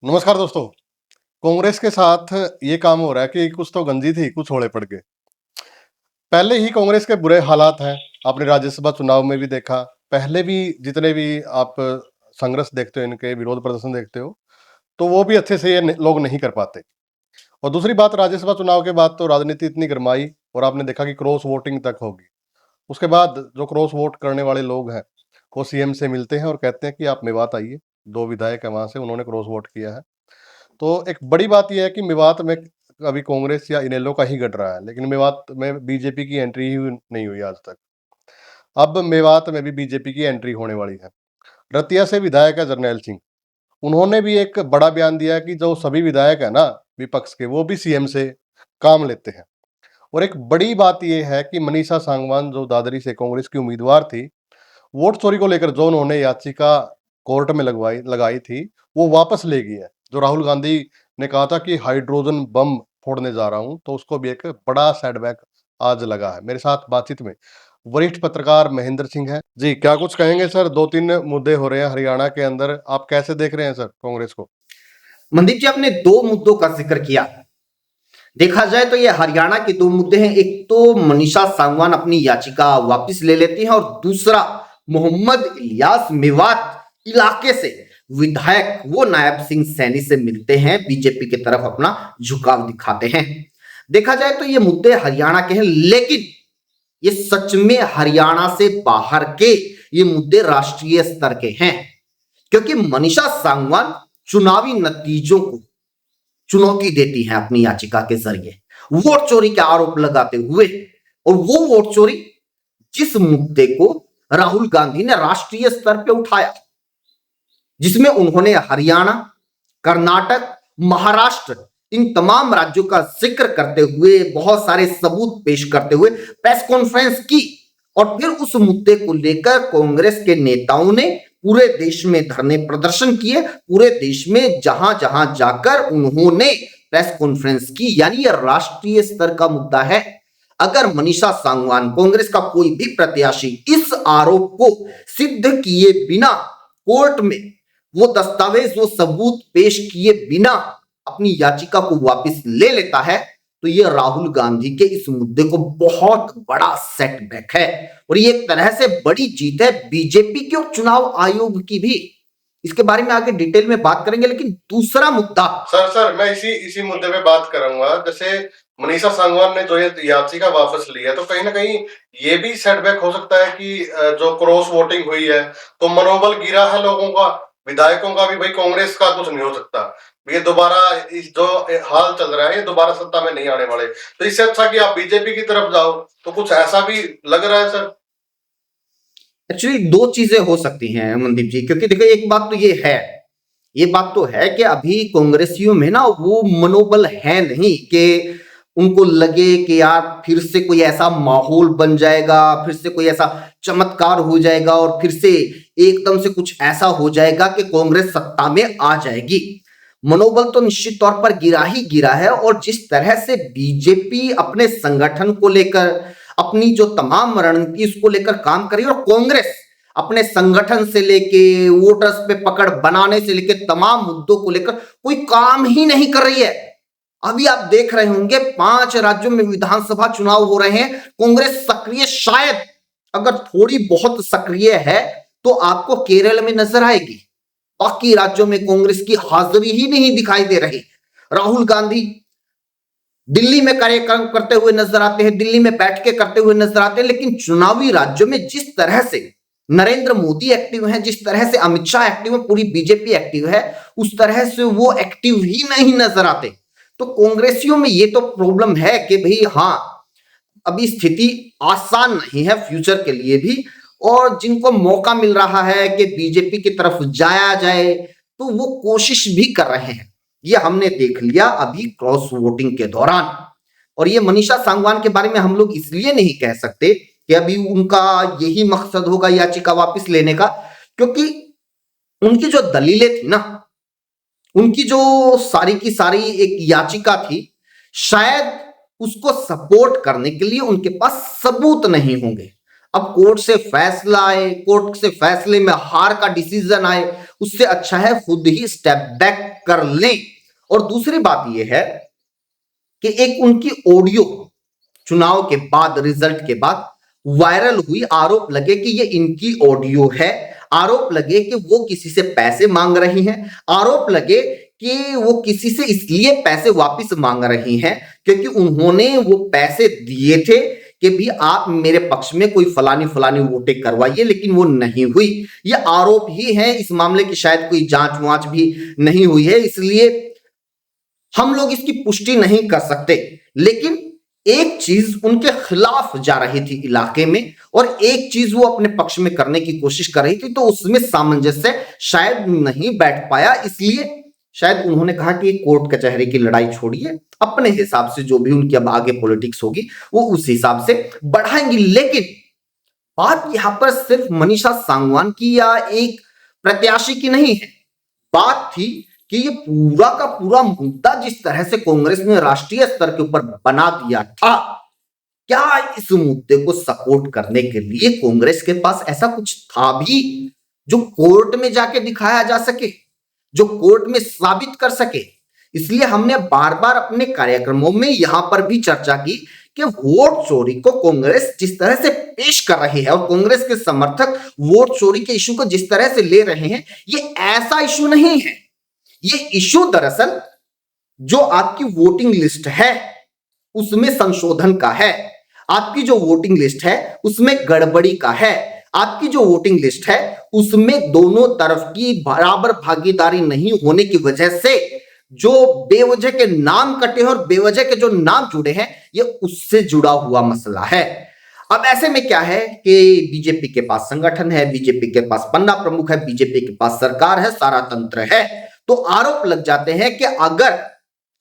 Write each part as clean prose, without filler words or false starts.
नमस्कार दोस्तों। कांग्रेस के साथ ये काम हो रहा है कि कुछ तो गंजी थी, कुछ होले पड़ गए। पहले ही कांग्रेस के बुरे हालात हैं, आपने राज्यसभा चुनाव में भी देखा। पहले भी जितने भी आप संघर्ष देखते हो, इनके विरोध प्रदर्शन देखते हो, तो वो भी अच्छे से ये लोग नहीं कर पाते। और दूसरी बात, राज्यसभा चुनाव के बाद तो राजनीति इतनी गरमाई और आपने देखा कि क्रॉस वोटिंग तक होगी। उसके बाद जो क्रॉस वोट करने वाले लोग हैं, वो सीएम से मिलते हैं और कहते हैं कि आप मेवात आइए। 2 विधायक हैं वहाँ से, उन्होंने क्रॉस वोट किया है। तो एक बड़ी बात ये है कि मेवात में अभी कांग्रेस या इनेलो का ही गढ़ रहा है, लेकिन मेवात में बीजेपी की एंट्री ही नहीं हुई आज तक। अब मेवात में भी बीजेपी की एंट्री होने वाली है। रतिया से विधायक है जरनैल सिंह, उन्होंने भी एक बड़ा बयान दिया है कि जो सभी विधायक है ना विपक्ष के, वो भी सीएम से काम लेते हैं। और एक बड़ी बात यह है कि मनीषा सांगवान जो दादरी से कांग्रेस की उम्मीदवार थी, वोट चोरी को लेकर जो उन्होंने याचिका कोर्ट में लगाई थी, वो वापस ले गई है। जो राहुल गांधी ने कहा था कि हाइड्रोजन बम फोड़ने जा रहा हूं, तो उसको भी एक बड़ा सेटबैक आज लगा है। मेरे साथ बातचीत में वरिष्ठ पत्रकार महेंद्र सिंह है जी। क्या कुछ कहेंगे सर? 2-3 मुद्दे हो रहे हैं हरियाणा के अंदर, आप कैसे देख रहे हैं सर कांग्रेस को? मनदीप जी, आपने दो मुद्दों का जिक्र किया। देखा जाए तो ये हरियाणा के दो मुद्दे हैं। एक तो मनीषा सांगवान अपनी याचिका वापस ले लेती हैं और दूसरा मोहम्मद इलियास मेवात इलाके से विधायक वो नायब सिंह सैनी से मिलते हैं, बीजेपी की तरफ अपना झुकाव दिखाते हैं। देखा जाए तो ये मुद्दे हरियाणा के हैं, लेकिन ये सच में हरियाणा से बाहर के ये मुद्दे राष्ट्रीय स्तर के हैं, क्योंकि मनीषा सांगवान चुनावी नतीजों को चुनौती देती हैं अपनी याचिका के जरिए, वोट चोरी के आरोप लगाते हुए। और वो वोट चोरी जिस मुद्दे को राहुल गांधी ने राष्ट्रीय स्तर पर उठाया, जिसमें उन्होंने हरियाणा, कर्नाटक, महाराष्ट्र, इन तमाम राज्यों का जिक्र करते हुए, बहुत सारे सबूत पेश करते हुए प्रेस कॉन्फ्रेंस की। और फिर उस मुद्दे को लेकर कांग्रेस के नेताओं ने पूरे देश में धरने प्रदर्शन किए, पूरे देश में जहां जहां जाकर उन्होंने प्रेस कॉन्फ्रेंस की। यानी यह राष्ट्रीय स्तर का मुद्दा है। अगर मनीषा सांगवान, कांग्रेस का कोई भी प्रत्याशी, इस आरोप को सिद्ध किए बिना कोर्ट में वो दस्तावेज, वो सबूत पेश किए बिना अपनी याचिका को वापस ले लेता है, तो ये राहुल गांधी के इस मुद्दे को बहुत बड़ा सेटबैक है। और ये एक तरह से बड़ी जीत है बीजेपी की और चुनाव आयोग की भी। इसके बारे में आगे डिटेल में बात करेंगे, लेकिन दूसरा मुद्दा सर मैं इसी मुद्दे पे बात करूंगा। जैसे मनीषा सांगवान ने जो ये याचिका वापस ली है, तो कहीं ना कहीं ये भी सेटबैक हो सकता है कि जो क्रॉस वोटिंग हुई है, तो मनोबल गिरा है लोगों का, विधायकों का भी। भाई कांग्रेस का कुछ नहीं हो सकता, ये दोबारा इस जो हाल चल रहा है, ये दोबारा सत्ता में नहीं आने वाले। तो इससे अच्छा कि आप बीजेपी की तरफ जाओ। तो कुछ ऐसा भी लग रहा है सर? एक्चुअली दो चीजें हो सकती हैं मनदीप जी, क्योंकि देखो एक बात तो ये बात तो है कि अभी कांग्रेसियों में ना वो मनोबल है नहीं कि उनको लगे कि यार फिर से कोई ऐसा माहौल बन जाएगा, फिर से कोई ऐसा चमत्कार हो जाएगा और फिर से एकदम से कुछ ऐसा हो जाएगा कि कांग्रेस सत्ता में आ जाएगी। मनोबल तो निश्चित तौर पर गिरा ही गिरा है। और जिस तरह से बीजेपी अपने संगठन को लेकर, अपनी जो तमाम रणनीति उसको लेकर काम कर रही है, और कांग्रेस अपने संगठन से लेके वोटर्स पे पकड़ बनाने से लेके तमाम मुद्दों को लेकर कोई काम ही नहीं कर रही है। अभी आप देख रहे होंगे 5 राज्यों में विधानसभा चुनाव हो रहे हैं, कांग्रेस सक्रिय, शायद अगर थोड़ी बहुत सक्रिय है तो आपको केरल में नजर आएगी। बाकी राज्यों में कांग्रेस की हाजिरी ही नहीं दिखाई दे रही। राहुल गांधी दिल्ली में कार्यक्रम करते हुए नजर आते हैं, दिल्ली में बैठ के करते हुए नजर आते हैं, लेकिन चुनावी राज्यों में जिस तरह से नरेंद्र मोदी एक्टिव है, जिस तरह से अमित शाह एक्टिव है, पूरी बीजेपी एक्टिव है, उस तरह से वो एक्टिव ही नहीं नजर आते। तो कांग्रेसियों में ये तो प्रॉब्लम है कि भाई हाँ, अभी स्थिति आसान नहीं है फ्यूचर के लिए भी। और जिनको मौका मिल रहा है कि बीजेपी की तरफ जाया जाए, तो वो कोशिश भी कर रहे हैं। ये हमने देख लिया अभी क्रॉस वोटिंग के दौरान। और ये मनीषा सांगवान के बारे में हम लोग इसलिए नहीं कह सकते कि अभी उनका यही मकसद होगा याचिका वापस लेने का, क्योंकि उनकी जो दलीलें थी ना, उनकी जो सारी की सारी एक याचिका थी, शायद उसको सपोर्ट करने के लिए उनके पास सबूत नहीं होंगे। अब कोर्ट से फैसला आए, कोर्ट से फैसले में हार का डिसीजन आए, उससे अच्छा है खुद ही स्टेप बैक कर लें। और दूसरी बात यह है कि एक उनकी ऑडियो चुनाव के बाद, रिजल्ट के बाद वायरल हुई, आरोप लगे कि ये इनकी ऑडियो है, आरोप लगे कि वो किसी से पैसे मांग रही हैं, आरोप लगे कि वो किसी से इसलिए पैसे वापस मांग रही हैं क्योंकि उन्होंने वो पैसे दिए थे कि भी आप मेरे पक्ष में कोई फलानी फलानी वोटें करवाइए, लेकिन वो नहीं हुई। ये आरोप ही है, इस मामले की शायद कोई जांच वांच भी नहीं हुई है, इसलिए हम लोग इसकी पुष्टि नहीं कर सकते। लेकिन एक चीज उनके खिलाफ जा रही थी इलाके में और एक चीज वो अपने पक्ष में करने की कोशिश कर रही थी, तो उसमें सामंजस्य शायद नहीं बैठ पाया, इसलिए शायद उन्होंने कहा कि कोर्ट कचहरी की लड़ाई छोड़िए, अपने हिसाब से जो भी उनकी अब आगे पॉलिटिक्स होगी वो उस हिसाब से बढ़ाएंगी। लेकिन बात यहां पर सिर्फ मनीषा सांगवान की या एक प्रत्याशी की नहीं है, बात थी कि ये पूरा का पूरा मुद्दा जिस तरह से कांग्रेस ने राष्ट्रीय स्तर के ऊपर बना दिया था, क्या इस मुद्दे को सपोर्ट करने के लिए कांग्रेस के पास ऐसा कुछ था भी जो कोर्ट में जाके दिखाया जा सके, जो कोर्ट में साबित कर सके? इसलिए हमने बार बार अपने कार्यक्रमों में यहां पर भी चर्चा की कि वोट चोरी को कांग्रेस जिस तरह से पेश कर रही है और कांग्रेस के समर्थक वोट चोरी के इशू को जिस तरह से ले रहे हैं, ये ऐसा इशू नहीं है। ये इशू दरअसल जो आपकी वोटिंग लिस्ट है उसमें संशोधन का है, आपकी जो वोटिंग लिस्ट है उसमें गड़बड़ी का है, आपकी जो वोटिंग लिस्ट है उसमें दोनों तरफ की बराबर भागीदारी नहीं होने की वजह से जो बेवजह के नाम कटे और बेवजह के जो नाम जुड़े हैं, ये उससे जुड़ा हुआ मसला है। अब ऐसे में क्या है कि बीजेपी के पास संगठन है, बीजेपी के पास पन्ना प्रमुख है, बीजेपी के पास सरकार है, सारा तंत्र है, तो आरोप लग जाते हैं कि अगर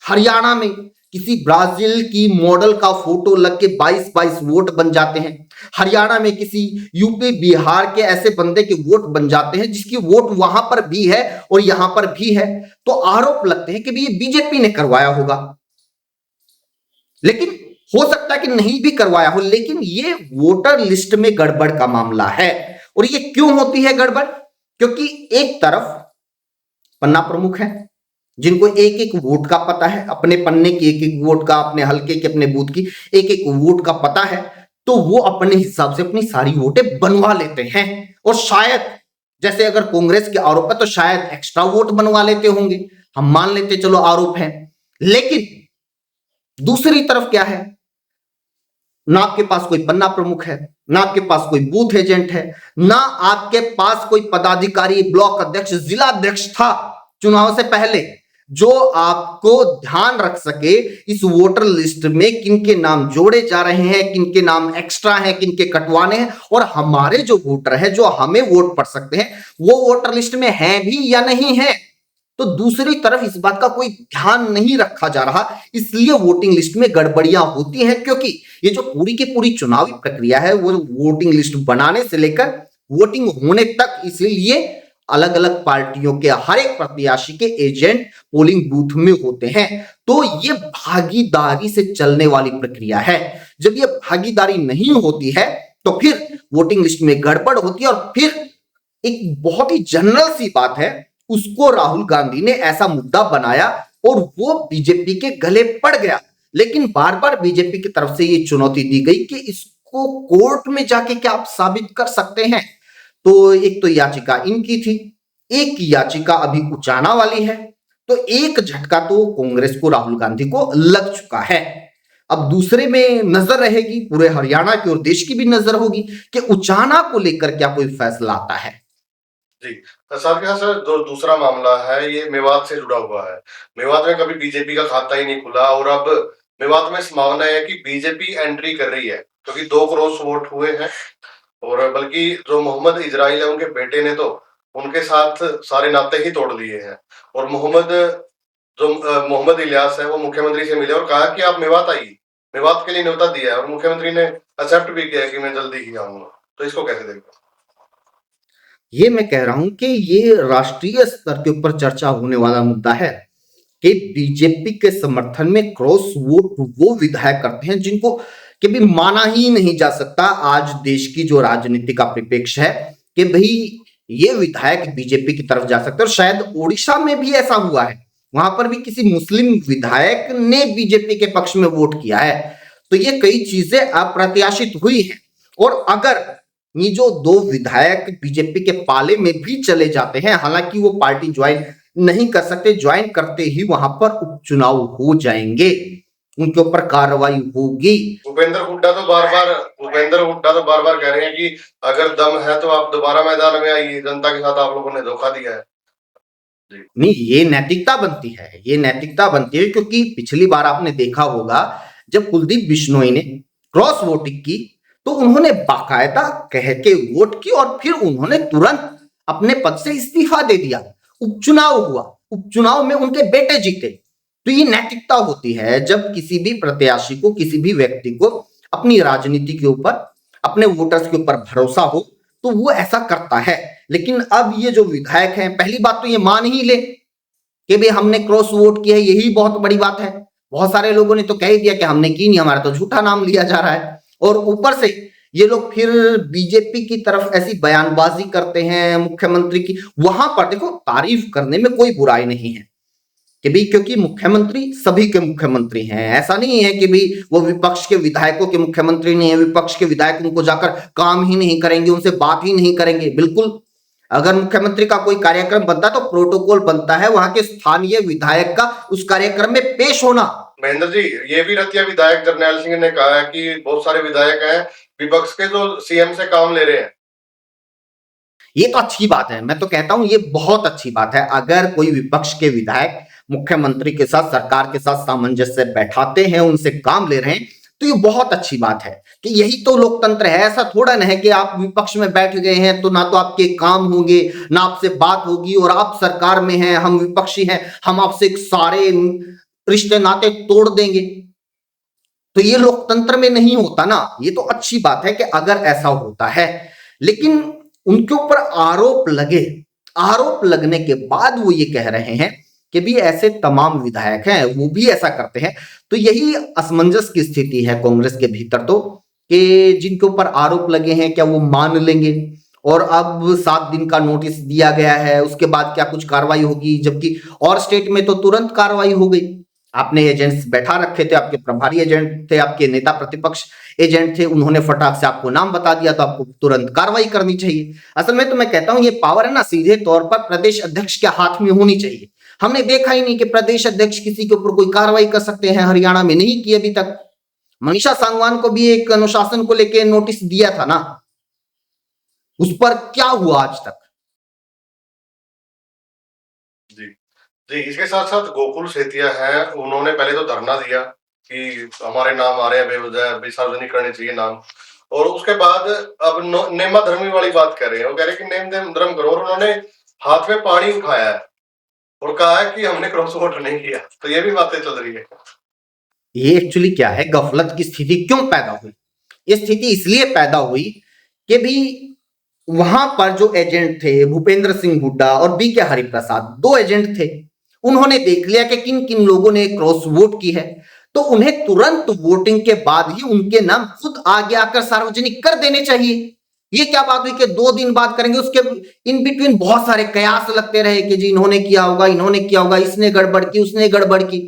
हरियाणा में किसी ब्राजील की मॉडल का फोटो लग के 22-22 वोट बन जाते हैं, हरियाणा में किसी यूपी बिहार के ऐसे बंदे के वोट बन जाते हैं जिसकी वोट वहां पर भी है और यहां पर भी है, तो आरोप लगते हैं कि ये बीजेपी ने करवाया होगा। लेकिन हो सकता है कि नहीं भी करवाया हो, लेकिन ये वोटर लिस्ट में गड़बड़ का मामला है। और ये क्यों होती है गड़बड़? क्योंकि एक तरफ पन्ना प्रमुख है जिनको एक एक वोट का पता है, अपने पन्ने की एक एक वोट का, अपने हल्के के, अपने बूथ की एक एक वोट का पता है, तो वो अपने हिसाब से अपनी सारी वोटें बनवा लेते हैं। और शायद जैसे अगर कांग्रेस के आरोप है तो शायद एक्स्ट्रा वोट बनवा लेते होंगे, हम मान लेते चलो आरोप है। लेकिन दूसरी तरफ क्या है, ना आपके पास कोई पन्ना प्रमुख है, ना आपके पास कोई बूथ एजेंट है, ना आपके पास कोई पदाधिकारी, ब्लॉक अध्यक्ष, जिला अध्यक्ष था चुनाव से पहले जो आपको ध्यान रख सके इस वोटर लिस्ट में किनके नाम जोड़े जा रहे हैं, किनके नाम एक्स्ट्रा हैं, किनके कटवाने हैं, और हमारे जो वोटर है जो हमें वोट पड़ सकते हैं वो वोटर लिस्ट में हैं भी या नहीं है। तो दूसरी तरफ इस बात का कोई ध्यान नहीं रखा जा रहा, इसलिए वोटिंग लिस्ट में गड़बड़ियां होती हैं। क्योंकि ये जो पूरी की पूरी चुनावी प्रक्रिया है वो वोटिंग लिस्ट बनाने से लेकर वोटिंग होने तक, इसलिए अलग अलग पार्टियों के हर एक प्रत्याशी के एजेंट पोलिंग बूथ में होते हैं। तो ये भागीदारी से चलने वाली प्रक्रिया है। जब ये भागीदारी नहीं होती है तो फिर वोटिंग लिस्ट में गड़बड़ होती है। और फिर एक बहुत ही जनरल सी बात है, उसको राहुल गांधी ने ऐसा मुद्दा बनाया और वो बीजेपी के गले पड़ गया। लेकिन बार बार बीजेपी की तरफ से ये चुनौती दी गई कि इसको कोर्ट में जाके क्या आप साबित कर सकते हैं। तो एक तो याचिका इनकी थी, एक याचिका अभी उचाना वाली है, तो एक झटका तो कांग्रेस को, राहुल गांधी को लग चुका है। अब दूसरे में नजर रहेगी, पूरे हरियाणा की और देश की भी नजर होगी कि उचाना को लेकर क्या कोई फैसला आता है। जी सर, क्या सर दूसरा मामला है, ये मेवात से जुड़ा हुआ है। मेवात में कभी बीजेपी का खाता ही नहीं खुला और अब मेवात में संभावना है कि बीजेपी एंट्री कर रही है क्योंकि 2 क्रॉस वोट हुए हैं। और बल्कि जो मोहम्मद इजराइल है उनके बेटे ने तो उनके साथ सारे नाते ही तोड़ दिए हैं। और मोहम्मद इलियास है वो मुख्यमंत्री से मिले और कहा कि आप मेवात आइए, मेवात के लिए न्योता दिया है और मुख्यमंत्री ने एक्सेप्ट भी किया है कि मैं जल्दी ही आऊंगा। तो इसको कैसे देखते हैं? ये मैं कह रहा हूं कि ये राष्ट्रीय स्तर के ऊपर चर्चा होने वाला मुद्दा है कि बीजेपी के समर्थन में क्रॉस वोट वो विधायक करते हैं जिनको कि भी माना ही नहीं जा सकता आज देश की जो राजनीति का परिप्रेक्ष्य है कि भाई ये विधायक बीजेपी की तरफ जा सकते हैं। और शायद ओडिशा में भी ऐसा हुआ है, वहां पर भी किसी मुस्लिम विधायक ने बीजेपी के पक्ष में वोट किया है। तो ये कई चीजें अप्रत्याशित हुई हैं। और अगर ये जो दो विधायक बीजेपी के पाले में भी चले जाते हैं, हालांकि वो पार्टी ज्वाइन नहीं कर सकते, ज्वाइन करते ही वहां पर उपचुनाव हो जाएंगे, उनके ऊपर कार्रवाई होगी। भूपेंद्र हुड्डा तो बार बार कह रहे हैं कि अगर दम है तो आप दोबारा मैदान में आइए, जनता के साथ आप लोगों ने धोखा दिया है। नहीं, ये नैतिकता बनती है, ये नैतिकता बनती है, क्योंकि पिछली बार आपने देखा होगा जब कुलदीप बिश्नोई ने क्रॉस वोटिंग की तो उन्होंने बाकायदा कह के वोट की और फिर उन्होंने तुरंत अपने पद से इस्तीफा दे दिया। उपचुनाव हुआ, उपचुनाव में उनके बेटे जीते। तो ये नैतिकता होती है, जब किसी भी प्रत्याशी को, किसी भी व्यक्ति को अपनी राजनीति के ऊपर, अपने वोटर्स के ऊपर भरोसा हो तो वो ऐसा करता है। लेकिन अब ये जो विधायक हैं, पहली बात तो ये मान ही ले कि भाई हमने क्रॉस वोट किया है, यही बहुत बड़ी बात है। बहुत सारे लोगों ने तो कह ही दिया कि हमने की नहीं, हमारा तो झूठा नाम लिया जा रहा है। और ऊपर से ये लोग फिर बीजेपी की तरफ ऐसी बयानबाजी करते हैं मुख्यमंत्री की। वहां पर देखो, तारीफ करने में कोई बुराई नहीं है कि भाई, क्योंकि मुख्यमंत्री सभी के मुख्यमंत्री हैं। ऐसा नहीं है कि भाई वो विपक्ष के विधायकों के मुख्यमंत्री नहीं है, विपक्ष के विधायक उनको जाकर काम ही नहीं करेंगे, उनसे बात ही नहीं करेंगे। बिल्कुल, अगर मुख्यमंत्री का कोई कार्यक्रम बनता है तो प्रोटोकॉल बनता है वहां के स्थानीय विधायक का उस कार्यक्रम में पेश होना। महेंद्र जी, ये भी रतिया विधायक जरनैल सिंह ने कहा है कि बहुत सारे विधायक हैं विपक्ष के जो सीएम से काम ले रहे हैं। ये तो अच्छी बात है, मैं तो कहता हूं ये बहुत अच्छी बात है। अगर कोई विपक्ष के विधायक मुख्यमंत्री के साथ, सरकार के साथ सामंजस्य बैठाते हैं, उनसे काम ले रहे हैं, तो ये बहुत अच्छी बात है कि यही तो लोकतंत्र है। ऐसा थोड़ा ना है कि आप विपक्ष में बैठ गए हैं तो ना तो आपके काम होंगे, ना आपसे बात होगी, और आप सरकार में हैं, हम विपक्षी हैं, हम आपसे सारे रिश्ते नाते तोड़ देंगे। तो ये लोकतंत्र में नहीं होता ना। ये तो अच्छी बात है कि अगर ऐसा होता है, लेकिन उनके ऊपर आरोप लगे, आरोप लगने के बाद वो ये कह रहे हैं कि भी ऐसे तमाम विधायक हैं, वो भी ऐसा करते हैं। तो यही असमंजस की स्थिति है कांग्रेस के भीतर, तो कि जिनके ऊपर आरोप लगे हैं क्या वो मान लेंगे। और अब 7 दिन का नोटिस दिया गया है, उसके बाद क्या कुछ कार्रवाई होगी, जबकि और स्टेट में तो तुरंत कार्रवाई हो गई। आपने एजेंट्स बैठा रखे थे, आपके प्रभारी एजेंट थे, आपके नेता प्रतिपक्ष एजेंट थे, उन्होंने फटाक से आपको नाम बता दिया तो आपको तुरंत कार्रवाई करनी चाहिए। असल में तो मैं कहता हूं ये पावर है ना, सीधे तौर पर प्रदेश अध्यक्ष के हाथ में होनी चाहिए। हमने देखा ही नहीं कि प्रदेश अध्यक्ष किसी के ऊपर कोई कार्रवाई कर सकते हैं, हरियाणा में नहीं की अभी तक। मनीषा सांगवान को भी एक अनुशासन को लेकर नोटिस दिया था ना, उस पर क्या हुआ आज तक? जी जी, इसके साथ साथ गोकुल सेतिया है, उन्होंने पहले तो धरना दिया कि हमारे नाम आ रहे हैं बेवजह, सार्वजनिक करने चाहिए नाम। और उसके बाद अब नेमा धर्मी वाली बात कर रहे हैं, वो कह रहे हैं कि नेम धर्म करो। और उन्होंने हाथ में पानी उठाया है और कहा है कि हमने क्रॉस वोट नहीं किया। तो ये भी बातें चल रही है। ये एक्चुअली क्या है, गफलत की स्थिति क्यों पैदा हुई? ये स्थिति इसलिए पैदा हुई कि भी वहां पर जो एजेंट थे, भूपेंद्र सिंह हुड्डा और बी के हरिप्रसाद, 2 एजेंट थे। उन्होंने देख लिया कि किन किन लोगों ने क्रॉस वोट की है, तो उन्हें तुरंत वोटिंग के बाद ही उनके नाम खुद आगे आकर सार्वजनिक कर देने चाहिए। ये क्या बात हुई कि 2 दिन बाद करेंगे? उसके इन बिटवीन बहुत सारे कयास लगते रहे कि जी इन्होंने किया होगा, इन्होंने किया होगा, इसने गड़बड़ की, उसने गड़बड़ की,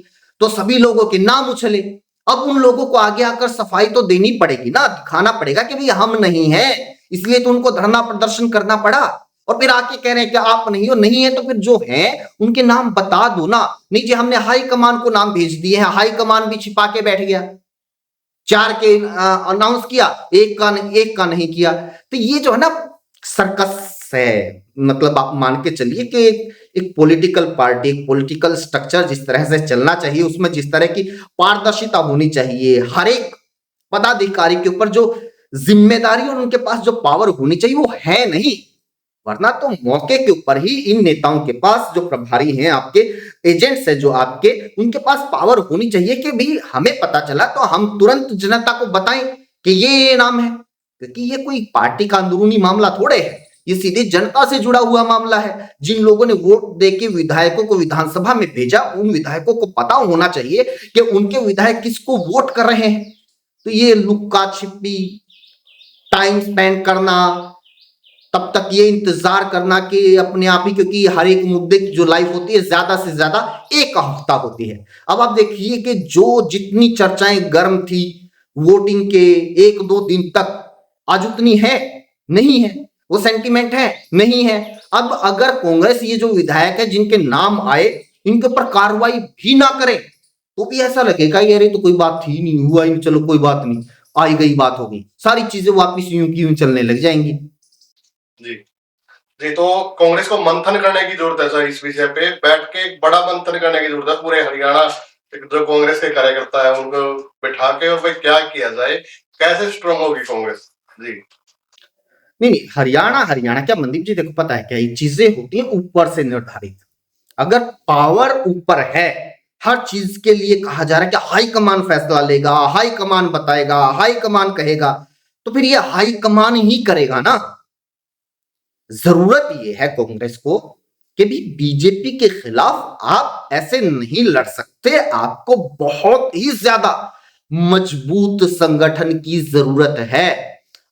तो सभी लोगों के नाम उछले। अब उन लोगों को आगे आकर सफाई तो देनी पड़ेगी ना, दिखाना पड़ेगा कि भाई हम नहीं है, इसलिए तो उनको धरना प्रदर्शन करना पड़ा। और फिर आके कह रहे हैं कि आप नहीं हो, नहीं है तो फिर जो है उनके नाम बता दो ना। नहीं जी हमने हाई कमान को नाम भेज दिए हैं, हाई कमान भी छिपा के बैठ गया, 4 के अनाउंस किया, एक का नहीं किया। तो ये जो है ना सर्कस है, मतलब आप मान के चलिए कि एक पॉलिटिकल पार्टी, एक पॉलिटिकल स्ट्रक्चर जिस तरह से चलना चाहिए, उसमें जिस तरह की पारदर्शिता होनी चाहिए, हर एक पदाधिकारी के ऊपर जो जिम्मेदारी और उनके पास जो पावर होनी चाहिए वो है नहीं। वरना तो मौके के ऊपर ही इन नेताओं के पास, जो प्रभारी हैं, आपके एजेंट्स हैं जो आपके, उनके पास पावर होनी चाहिए कि भाई हमें पता चला तो हम तुरंत जनता को बताएं कि ये नाम है। क्योंकि ये कोई पार्टी का अंदरूनी मामला थोड़े है, ये सीधे जनता से जुड़ा हुआ मामला है। जिन लोगों ने वोट देके विधायकों को विधानसभा में भेजा, उन विधायकों को पता होना चाहिए कि उनके विधायक किसको वोट कर रहे हैं। तो ये लुक्का छिपी, टाइम स्पेंड करना, तब तक ये इंतजार करना कि अपने आप ही, क्योंकि हर एक मुद्दे की जो लाइफ होती है ज्यादा से ज्यादा एक हफ्ता होती है। अब आप देखिए कि जो जितनी चर्चाएं गर्म थी वोटिंग के 1-2 दिन तक, आज उतनी है नहीं है, वो सेंटीमेंट है नहीं है। अब अगर कांग्रेस ये जो विधायक है जिनके नाम आए इनके ऊपर कार्रवाई भी ना करे तो भी ऐसा लगेगा यार ये तो कोई बात थी नहीं, हुआ ही नहीं, चलो कोई बात नहीं, आई गई बात होगी, सारी चीजें वापिस यूं की यूं चलने लग जाएंगी। जी जी, तो कांग्रेस को मंथन करने की जरूरत है सर, इस विषय पे बैठ के एक बड़ा मंथन करने की जरूरत है। पूरे हरियाणा जो कांग्रेस के कार्यकर्ता है उनको बैठा के और भाई क्या किया जाए, कैसे स्ट्रांग होगी कांग्रेस। जी नहीं नहीं, हरियाणा हरियाणा क्या मनदीप जी, देखो पता है क्या, ये चीजें होती हैं ऊपर से निर्धारित। अगर पावर ऊपर है, हर चीज के लिए कहा जा रहा है कि हाई कमान फैसला लेगा, हाई कमान बताएगा, हाई कमान कहेगा, तो फिर ये हाई कमान ही करेगा ना। जरूरत ये है कांग्रेस को कि भी बीजेपी के खिलाफ आप ऐसे नहीं लड़ सकते, आपको बहुत ही ज्यादा मजबूत संगठन की जरूरत है।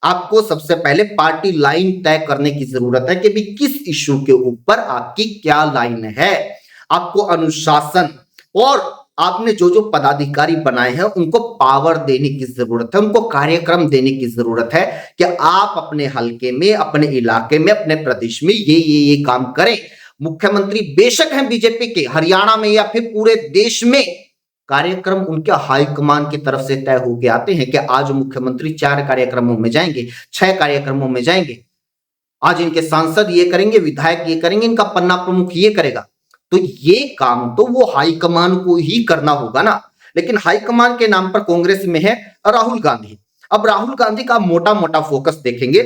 आपको सबसे पहले पार्टी लाइन तय करने की जरूरत है कि भी किस इश्यू के ऊपर आपकी क्या लाइन है। आपको अनुशासन और आपने जो जो पदाधिकारी बनाए हैं उनको पावर देने की जरूरत है, उनको कार्यक्रम देने की जरूरत है कि आप अपने हलके में, अपने इलाके में, अपने प्रदेश में ये काम करें। मुख्यमंत्री बेशक हैं बीजेपी के, हरियाणा में या फिर पूरे देश में, कार्यक्रम उनके हाईकमान की तरफ से तय होके आते हैं कि आज मुख्यमंत्री 4 कार्यक्रमों में जाएंगे, 6 कार्यक्रमों में जाएंगे, आज इनके सांसद ये करेंगे, विधायक ये करेंगे, इनका पन्ना प्रमुख ये करेगा। तो ये काम तो वो हाईकमान को ही करना होगा ना। लेकिन हाईकमान के नाम पर कांग्रेस में है राहुल गांधी। अब राहुल गांधी का मोटा मोटा फोकस देखेंगे,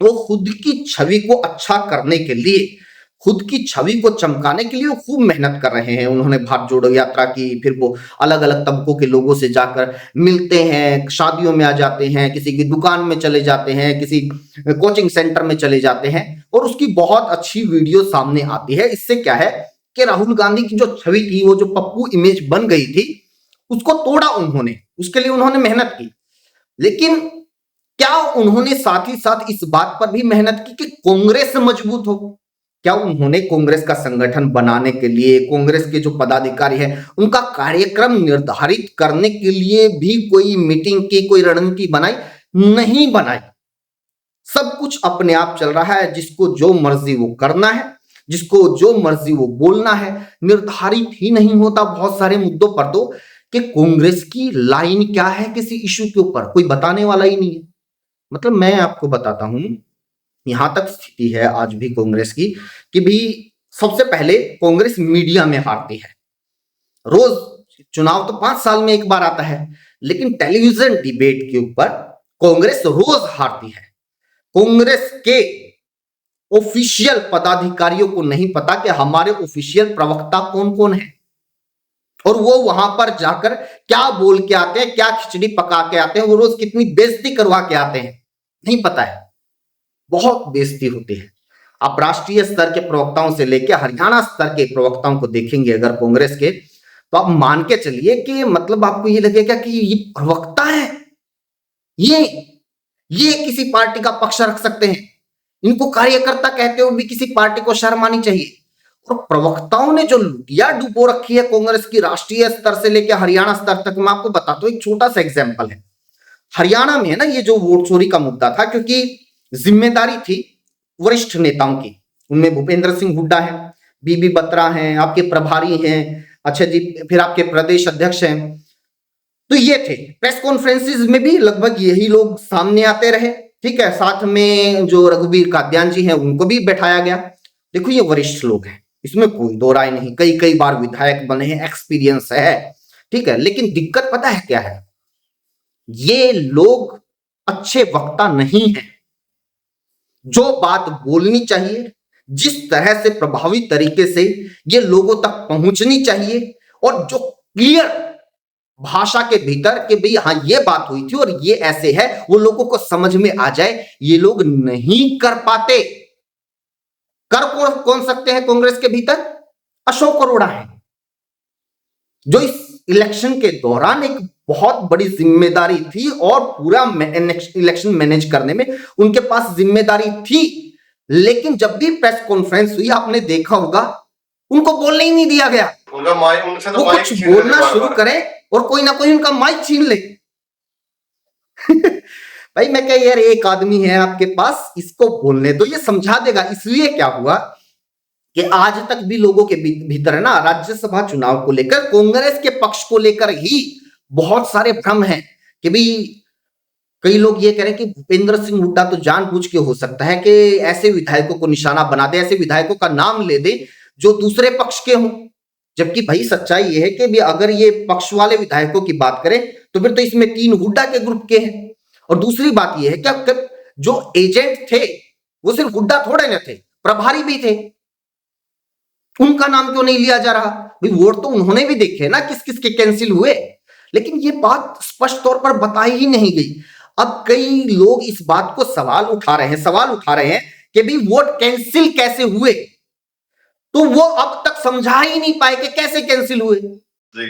वो खुद की छवि को अच्छा करने के लिए, खुद की छवि को चमकाने के लिए वो खूब मेहनत कर रहे हैं। उन्होंने भारत जोड़ो यात्रा की, फिर वो अलग अलग तबकों के लोगों से जाकर मिलते हैं, शादियों में आ जाते हैं, किसी की दुकान में चले जाते हैं, किसी कोचिंग सेंटर में चले जाते हैं और उसकी बहुत अच्छी वीडियो सामने आती है। इससे क्या है कि राहुल गांधी की जो छवि थी, वो जो पप्पू इमेज बन गई थी, उसको तोड़ा उन्होंने, उसके लिए उन्होंने मेहनत की। लेकिन क्या उन्होंने साथ ही साथ इस बात पर भी मेहनत की कि कांग्रेस मजबूत हो? क्या उन्होंने कांग्रेस का संगठन बनाने के लिए, कांग्रेस के जो पदाधिकारी हैं उनका कार्यक्रम निर्धारित करने के लिए भी कोई मीटिंग की, कोई रणनीति बनाई? नहीं बनाई। सब कुछ अपने आप चल रहा है, जिसको जो मर्जी वो करना है, जिसको जो मर्जी वो बोलना है। निर्धारित ही नहीं होता बहुत सारे मुद्दों पर तो कि कांग्रेस की लाइन क्या है किसी इश्यू के ऊपर, कोई बताने वाला ही नहीं है। मतलब मैं आपको बताता हूं, यहां तक स्थिति है आज भी कांग्रेस की कि भी सबसे पहले कांग्रेस मीडिया में हारती है। रोज चुनाव तो 5 साल में एक बार आता है, लेकिन टेलीविजन डिबेट के ऊपर कांग्रेस रोज हारती है। कांग्रेस के ऑफिशियल पदाधिकारियों को नहीं पता कि हमारे ऑफिशियल प्रवक्ता कौन कौन है और वो वहां पर जाकर क्या बोल के आते हैं, क्या खिचड़ी पका के आते हैं, वो रोज कितनी बेइज्जती करवा के आते हैं, नहीं पता है। बहुत बेइज्जती होती है। आप राष्ट्रीय स्तर के प्रवक्ताओं से लेकर हरियाणा स्तर के प्रवक्ताओं को देखेंगे अगर कांग्रेस के, तो आप मान के चलिए कि मतलब आपको ये लगेगा कि ये प्रवक्ता है, ये किसी पार्टी का पक्ष रख सकते हैं। इनको कार्यकर्ता कहते हुए भी किसी पार्टी को शर्म आनी चाहिए। और प्रवक्ताओं ने जो लुटिया डुबो रखी है कांग्रेस की, राष्ट्रीय स्तर से लेकर हरियाणा स्तर तक, मैं आपको बताता हूं, एक छोटा सा एग्जाम्पल है। हरियाणा में है ना ये जो वोट चोरी का मुद्दा था, क्योंकि जिम्मेदारी थी वरिष्ठ नेताओं की, उनमें भूपेंद्र सिंह हुड्डा है, बीबी बत्रा हैं, आपके प्रभारी हैं, अच्छा जी, फिर आपके प्रदेश अध्यक्ष हैं। तो ये थे, प्रेस कॉन्फ्रेंसेस में भी लगभग यही लोग सामने आते रहे, ठीक है। साथ में जो रघुवीर काद्यान जी हैं उनको भी बैठाया गया। देखो ये वरिष्ठ लोग हैं, इसमें कोई दो राय नहीं, कई कई बार विधायक बने हैं, एक्सपीरियंस है, ठीक है। लेकिन दिक्कत पता है क्या है, ये लोग अच्छे वक्ता नहीं है। जो बात बोलनी चाहिए, जिस तरह से प्रभावी तरीके से ये लोगों तक पहुंचनी चाहिए, और जो क्लियर भाषा के भीतर कि भाई हाँ ये बात हुई थी और ये ऐसे है, वो लोगों को समझ में आ जाए, ये लोग नहीं कर पाते। कर कौन सकते हैं कांग्रेस के भीतर? अशोक अरोड़ा है, जो इस इलेक्शन के दौरान एक बहुत बड़ी जिम्मेदारी थी और पूरा इलेक्शन मैनेज करने में उनके पास जिम्मेदारी थी। लेकिन जब भी प्रेस कॉन्फ्रेंस हुई आपने देखा होगा उनको बोलने ही नहीं दिया गया। उनका माइक, उनसे तो वो माइक कुछ छीन लेते बोलना बार शुरू बार। करें और कोई ना कोई उनका माइक छीन ले। भाई मैं कह यार एक आदमी है आपके पास, इसको बोलने दो, ये समझा देगा। इसलिए क्या हुआ कि आज तक भी लोगों के भीतर है ना, राज्यसभा चुनाव को लेकर कांग्रेस के पक्ष को लेकर ही बहुत सारे भ्रम हैं कि भाई कई लोग ये कह रहे हैं कि भूपेंद्र सिंह हुड्डा तो जानबूझ के हो सकता है कि ऐसे विधायकों को निशाना बना दे, ऐसे विधायकों का नाम ले दे जो दूसरे पक्ष के हों। जबकि भाई सच्चाई ये है कि भी अगर ये पक्ष वाले विधायकों की बात करें तो फिर तो इसमें 3 हुड्डा के ग्रुप के हैं। और दूसरी बात ये है कि अब जो एजेंट थे वो सिर्फ हुड्डा थोड़े न थे, प्रभारी भी थे। उनका नाम क्यों नहीं लिया जा रहा? भाई वोट तो उन्होंने भी देखे ना किस किस के कैंसिल हुए, लेकिन ये बात स्पष्ट तौर पर बताई ही नहीं गई। अब कई लोग इस बात को सवाल उठा रहे हैं कि भाई वोट कैंसिल कैसे हुए, तो वो अब तक समझा ही नहीं पाए कि कैसे कैंसिल हुए। जी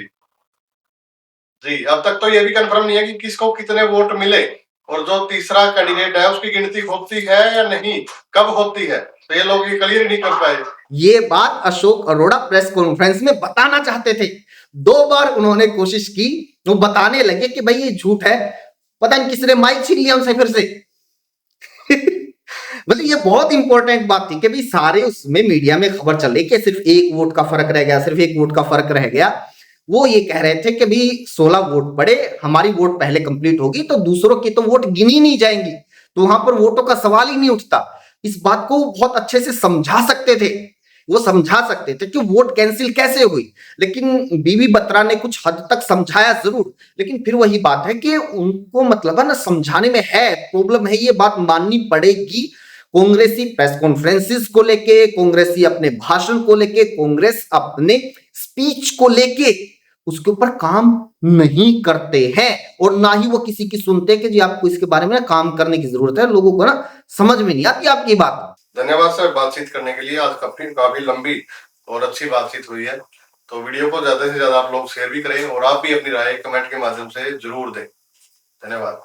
जी, अब तक तो ये भी कंफर्म नहीं है कि किसको कितने वोट मिले और जो तीसरा कैंडिडेट है उसकी गिनती होती है या नहीं, कब होती है, तो ये लोग ये क्लियर नहीं कर पाए। ये बात अशोक अरोड़ा प्रेस कॉन्फ्रेंस में बताना चाहते थे। 2 बार उन्होंने कोशिश की, वो बताने लगे कि भाई ये झूठ है, पता नहीं किसने माइक छीन लिया उनसे फिर से। मतलब ये बहुत इंपॉर्टेंट बात थी कि भाई सारे उसमें मीडिया में खबर चल रही कि सिर्फ 1 वोट का फर्क रह गया, सिर्फ 1 वोट का फर्क रह गया। वो ये कह रहे थे कि भाई 16 वोट पड़े, हमारी वोट पहले कंप्लीट होगी तो दूसरों की तो वोट गिनी नहीं जाएंगी, तो वहां पर वोटों का सवाल ही नहीं उठता। इस बात को बहुत अच्छे से समझा सकते थे, वो समझा सकते थे कि वोट कैंसिल कैसे हुई। लेकिन बीबी बत्रा ने कुछ हद तक समझाया जरूर, लेकिन फिर वही बात है कि उनको मतलब है ना समझाने में है प्रॉब्लम है, ये बात माननी पड़ेगी। कांग्रेसी प्रेस कॉन्फ्रेंसेस को लेके, कांग्रेसी अपने भाषण को लेके, कांग्रेस अपने स्पीच को लेके उसके ऊपर काम नहीं करते हैं और ना ही वो किसी की सुनते कि जी आपको इसके बारे में काम करने की जरूरत है। लोगों को ना समझ में नहीं आती आपकी बात। धन्यवाद सर बातचीत करने के लिए। आज काफी लंबी और अच्छी बातचीत हुई है, तो वीडियो को ज्यादा से ज्यादा आप लोग शेयर भी करें और आप भी अपनी राय कमेंट के माध्यम से जरूर दें। धन्यवाद।